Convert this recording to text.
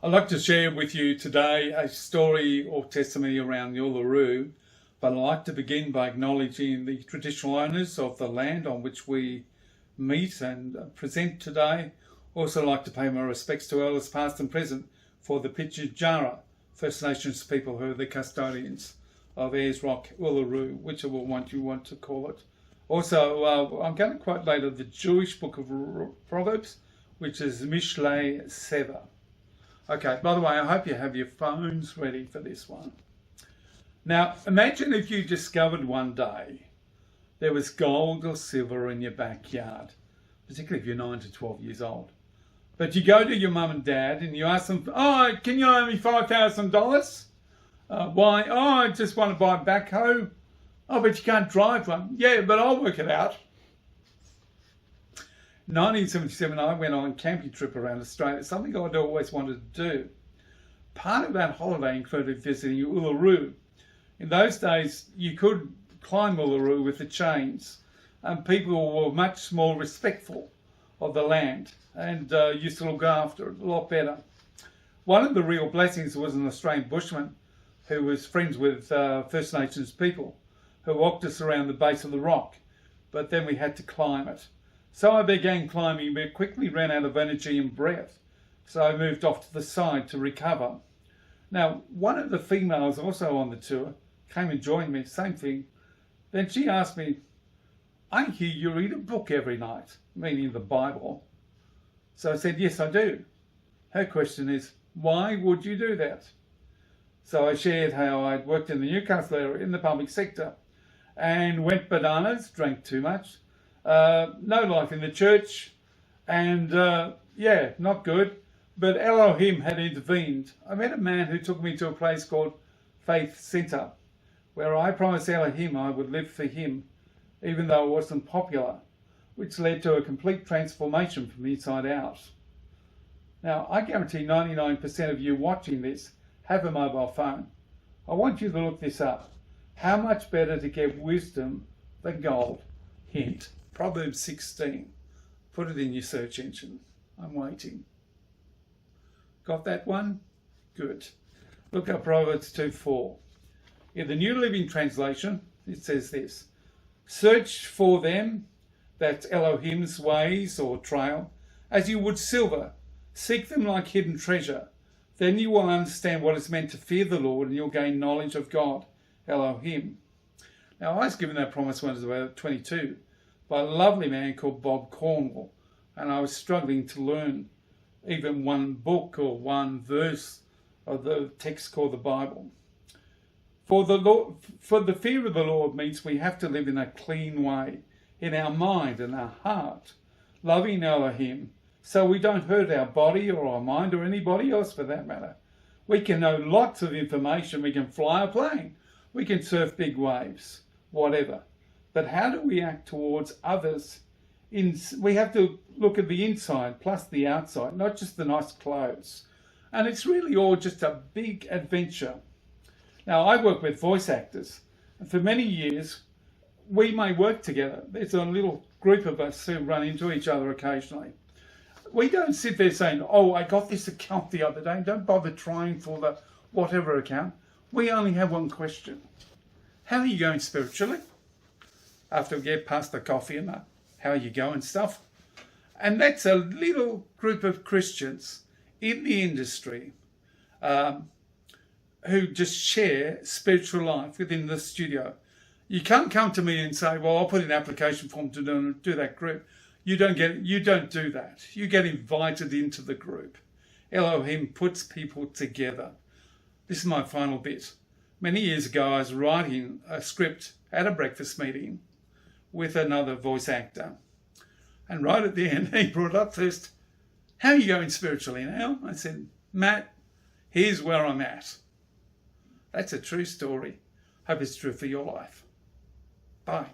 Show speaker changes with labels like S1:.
S1: I'd like to share with you today a story or testimony around Uluru, but I'd like to begin by acknowledging the traditional owners of the land on which we meet and present today. Also like to pay my respects to elders past and present for the Pitjantjatjara First Nations people who are the custodians of Ayers Rock, Uluru, whichever one you want to call it. Also, I'm going to quote later the Jewish book of Proverbs, which is Mishlei Seva. Okay, by the way, I hope you have your phones ready for this one. Now, imagine if you discovered one day there was gold or silver in your backyard, particularly if you're 9 to 12 years old. But you go to your mum and dad and you ask them, oh, can you loan me $5,000? Why? Oh, I just want to buy a backhoe. Oh, but you can't drive one. Yeah, but I'll work it out. 1977, I went on a camping trip around Australia, something I'd always wanted to do. Part of that holiday included visiting Uluru. In those days, you could climb Uluru with the chains, and people were much more respectful of the land and used to look after it a lot better. One of the real blessings was an Australian bushman who was friends with First Nations people who walked us around the base of the rock, but then we had to climb it. So I began climbing, but quickly ran out of energy and breath. So I moved off to the side to recover. Now, one of the females also on the tour came and joined me, same thing. Then she asked me, I hear you read a book every night, meaning the Bible. So I said, yes, I do. Her question is, why would you do that? So I shared how I'd worked in the Newcastle area in the public sector and went bananas, drank too much, no life in the church, and yeah, not good. But Elohim had intervened. I met a man who took me to a place called Faith Centre, where I promised Elohim I would live for him, even though I wasn't popular, which led to a complete transformation from the inside out. Now, I guarantee 99% of you watching this have a mobile phone. I want you to look this up. How much better to get wisdom than gold? Hint. Proverbs 16. Put it in your search engine. I'm waiting. Got that one? Good. Look up Proverbs 2:4. In the New Living Translation, it says this: search for them, that's Elohim's ways or trail, as you would silver. Seek them like hidden treasure. Then you will understand what it's meant to fear the Lord, and you'll gain knowledge of God, Elohim. Now, I was given that promise when I was about 22 by a lovely man called Bob Cornwall, and I was struggling to learn even one book or one verse of the text called the Bible. For the fear of the Lord means we have to live in a clean way, in our mind and our heart, loving Elohim, so we don't hurt our body or our mind or anybody else for that matter. We can know lots of information. We can fly a plane. We can surf big waves, whatever. But how do we act towards others? We have to look at the inside plus the outside, not just the nice clothes. And it's really all just a big adventure. Now, I work with voice actors, and for many years, we may work together. There's a little group of us who run into each other occasionally. We don't sit there saying, oh, I got this account the other day. Don't bother trying for the whatever account. We only have one question. How are you going spiritually? After we get past the coffee and the how are you going stuff. And that's a little group of Christians in the industry who just share spiritual life within the studio. You can't come to me and say, well, I'll put in an application form to do that group. You don't do that. You get invited into the group. Elohim puts people together. This is my final bit. Many years ago, I was writing a script at a breakfast meeting with another voice actor. And right at the end, he brought up first, how are you going spiritually now? I said, Matt, here's where I'm at. That's a true story. Hope it's true for your life. Bye.